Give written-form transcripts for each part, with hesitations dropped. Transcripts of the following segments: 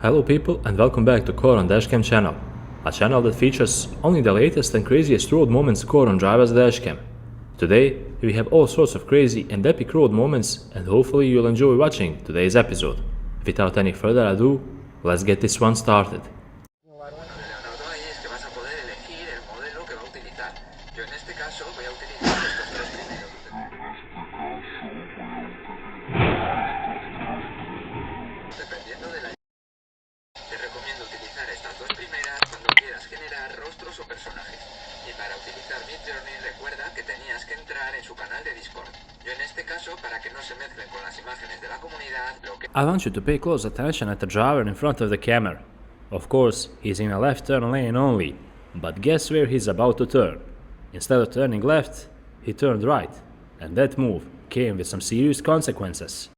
Hello people and welcome back to Core on DashCam channel, a channel that features only the latest and craziest road moments Core on driver's dashcam. Today we have all sorts of crazy and epic road moments and hopefully you'll enjoy watching today's episode. Without any further ado, let's get this one started. I want you to pay close attention at the driver in front of the camera. Of course, he's in a left turn lane only, but guess where he's about to turn? Instead of turning left, he turned right, and that move came with some serious consequences.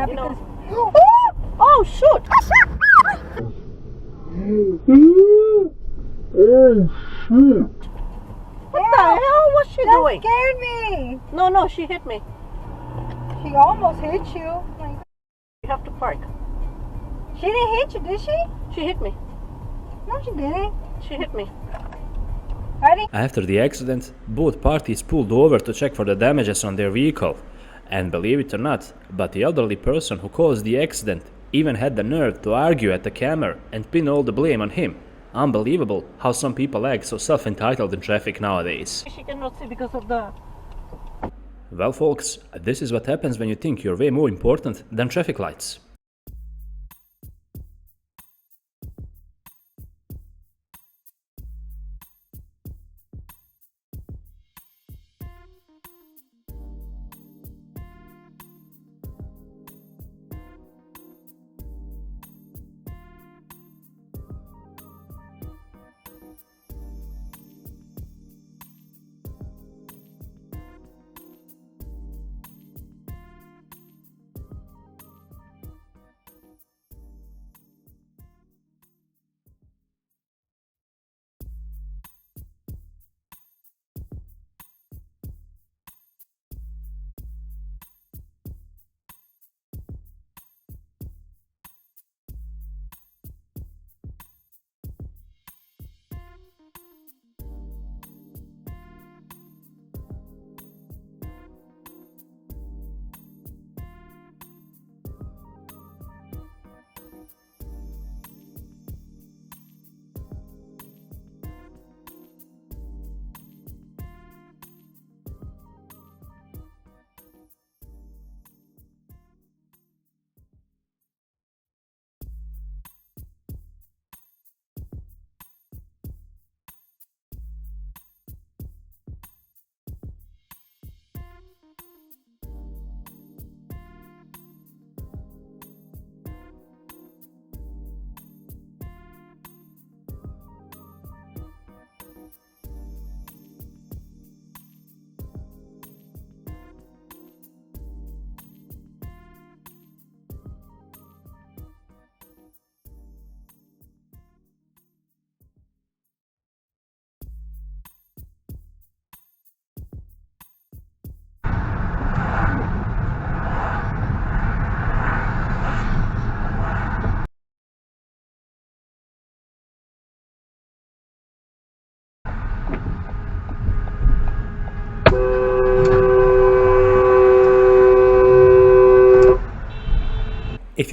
You know. Oh shoot! What the hell was she doing? That scared me. No, she hit me. She almost hit you. Like, You have to park. she didn't hit you, did she? She hit me. No, she didn't. She hit me. Ready? After the accident, both parties pulled over to check for the damages on their vehicle. And believe it or not, but the elderly person who caused the accident even had the nerve to argue at the camera and pin all the blame on him. Unbelievable how some people act so self-entitled in traffic nowadays. She cannot see because of the... Well folks, this is what happens when you think you're way more important than traffic lights.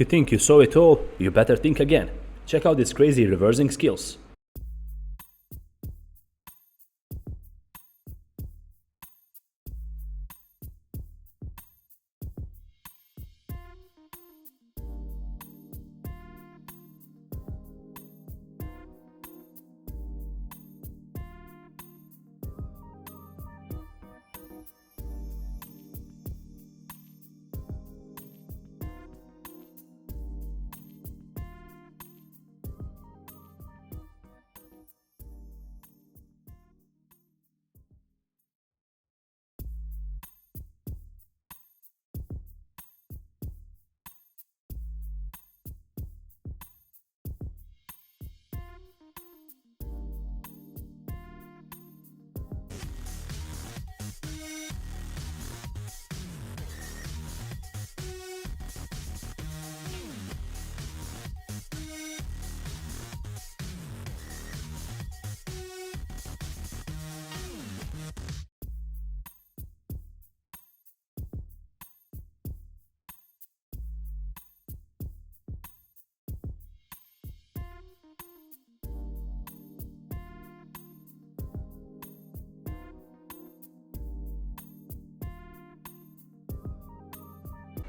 If you think you saw it all, you better think again. Check out these crazy reversing skills.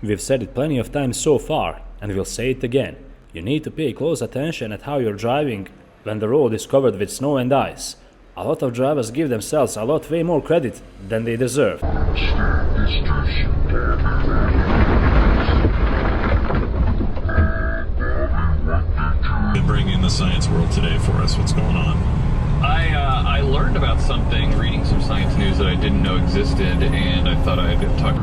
We've said it plenty of times so far, and we'll say it again. You need to pay close attention at how you're driving when the road is covered with snow and ice. A lot of drivers give themselves a lot way more credit than they deserve. Been bringing the science world today for us. What's going on? I learned about something reading some science news that I didn't know existed, and I thought I'd talk.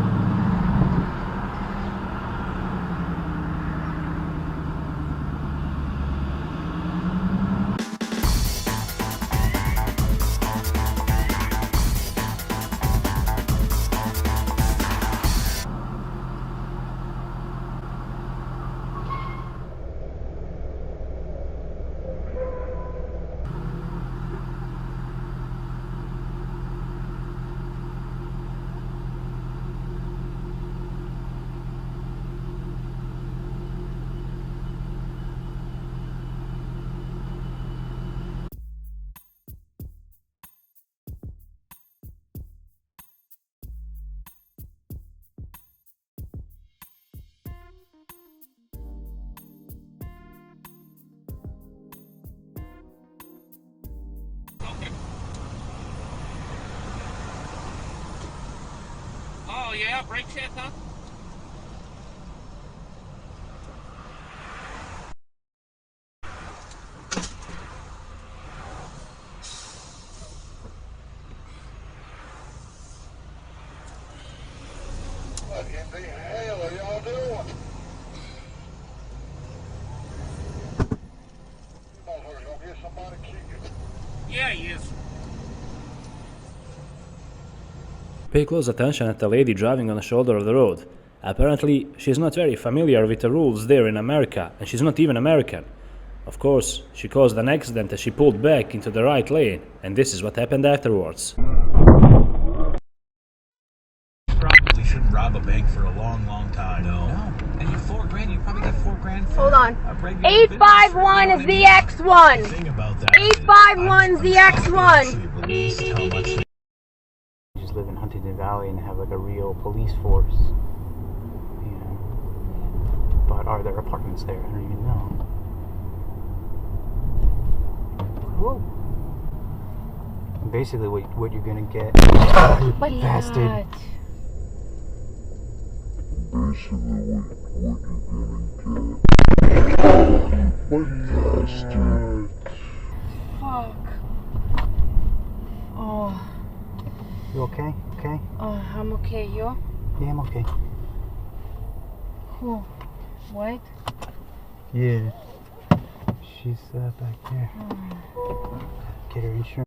Oh yeah, brake check, huh? What in the hell are y'all doing? You motherfuckers gonna get somebody killed. Yeah, he is. Pay close attention at the lady driving on the shoulder of the road. Apparently, she's not very familiar with the rules there in America, and she's not even American. Of course, she caused an accident as she pulled back into the right lane, and this is what happened afterwards. Probably shouldn't rob a bank for a long, long time. No. And you $4,000, you probably get $4,000 for Hold on. a regular 851 is the X1. The thing about that 851 is the X1. How much Just live in Huntington Valley and have like a real police force, you know. But are there apartments there? I don't even know. Whoa. Basically, what you're gonna get, you bastard. Basically, what you're gonna get. What bastard. Fuck. Oh, You okay? Okay? I'm okay. You? Yeah, I'm okay. Oh, what? Yeah. She's back there. Get her insurance.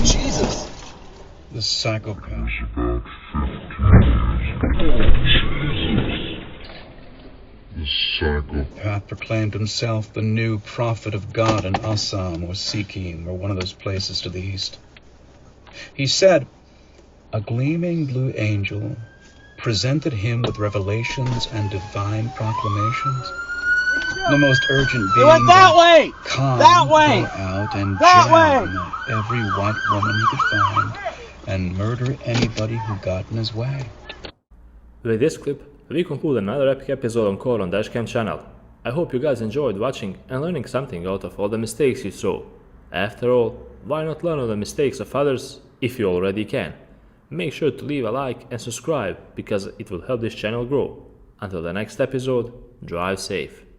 Jesus! The psychopath. The psychopath Proclaimed himself the new prophet of God in Assam or Sikkim or one of those places to the east. He said, a gleaming blue angel presented him with revelations and divine proclamations. The most urgent being went that way! Come That way! go out and That jam every white woman he could find and murder anybody who got in his way. With this clip, we conclude another epic episode on Core on DashCam channel. I hope you guys enjoyed watching and learning something out of all the mistakes you saw. After all, why not learn of the mistakes of others if you already can? Make sure to leave a like and subscribe because it will help this channel grow. Until the next episode, drive safe.